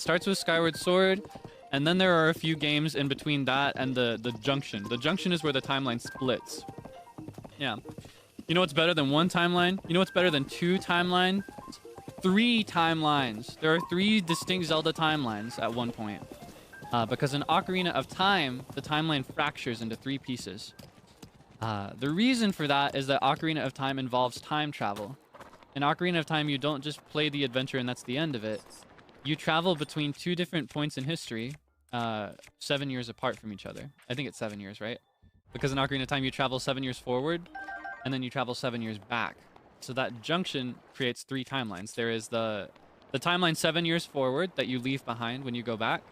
starts with Skyward Sword, and then there are a few games in between that and the junction. The junction is where the timeline splits. Yeah. You know what's better than one timeline? You know what's better than two timelines? 3 timelines. There are 3 distinct Zelda timelines at one point. Because in Ocarina of Time, the timeline fractures into 3 pieces. The reason for that is that Ocarina of Time involves time travel. In Ocarina of Time, you don't just play the adventure and that's the end of it. You travel between 2 different points in history, 7 years apart from each other. I think it's 7 years, right? Because in Ocarina of Time, you travel 7 years forward, and then you travel 7 years back. So that junction creates 3 timelines. There is the timeline 7 years forward that you leave behind when you go back.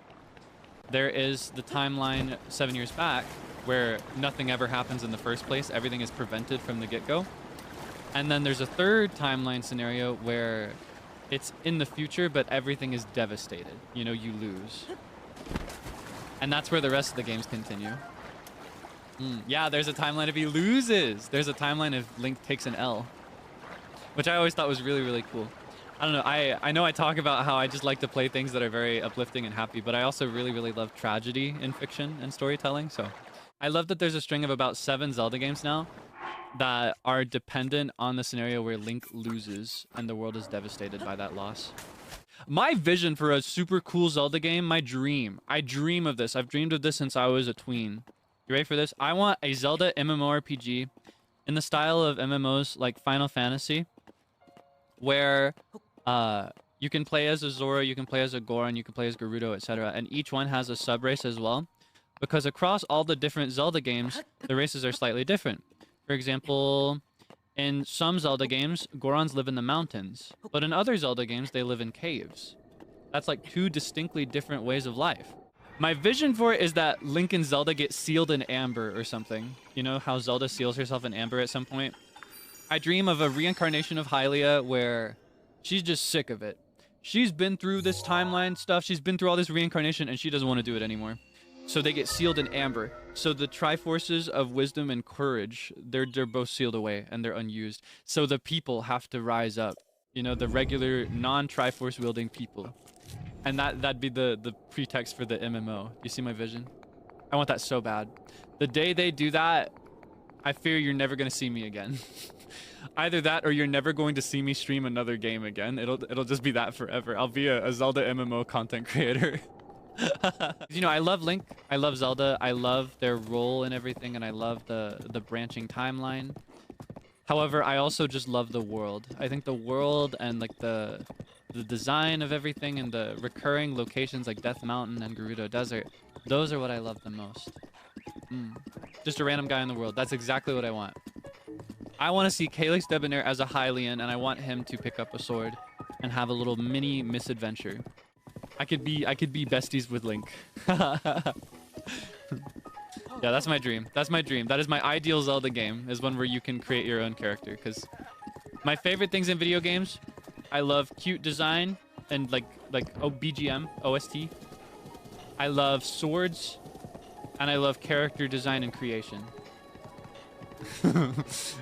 There is the timeline 7 years back where nothing ever happens in the first place. Everything is prevented from the get-go. And then there's a third timeline scenario where it's in the future, but everything is devastated. You know, you lose. And that's where the rest of the games continue. Yeah, there's a timeline if he loses. There's a timeline if Link takes an L. Which I always thought was really, really cool. I don't know, I know I talk about how I just like to play things that are very uplifting and happy, but I also really, really love tragedy in fiction and storytelling, so... I love that there's a string of about 7 Zelda games now that are dependent on the scenario where Link loses and the world is devastated by that loss. My vision for a super cool Zelda game, my dream. I dream of this. I've dreamed of this since I was a tween. You ready for this? I want a Zelda MMORPG in the style of MMOs like Final Fantasy, where you can play as a Zora, you can play as a Goron, you can play as Gerudo, etc. And each one has a sub-race as well. Because across all the different Zelda games, the races are slightly different. For example, in some Zelda games, Gorons live in the mountains. But in other Zelda games, they live in caves. That's like 2 distinctly different ways of life. My vision for it is that Link and Zelda get sealed in amber or something. You know how Zelda seals herself in amber at some point? I dream of a reincarnation of Hylia where she's just sick of it. She's been through this timeline stuff. She's been through all this reincarnation and she doesn't want to do it anymore. So they get sealed in amber. So the Triforces of wisdom and courage, they're both sealed away and they're unused. So the people have to rise up. You know, the regular non-Triforce wielding people. And that'd be the pretext for the MMO. You see my vision? I want that so bad. The day they do that, I fear you're never going to see me again. Either that or you're never going to see me stream another game again. It'll just be that forever. I'll be a Zelda MMO content creator. You know, I love Link, I love Zelda, I love their role in everything, and I love the branching timeline. However, I also just love the world. I think the world and like the design of everything and the recurring locations like Death Mountain and Gerudo Desert, those are what I love the most. Just a random guy in the world. That's exactly what I want. I want to see kaelixdebonair as a Hylian, and I want him to pick up a sword and have a little mini misadventure. I could be besties with Link. Yeah, that's my dream. That's my dream. That is my ideal Zelda game, is one where you can create your own character. Because my favorite things in video games, I love cute design and like BGM, OST. I love swords, and I love character design and creation.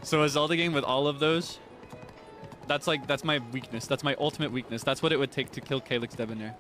So a Zelda game with all of those, that's my weakness. That's my ultimate weakness. That's what it would take to kill kaelixdebonair.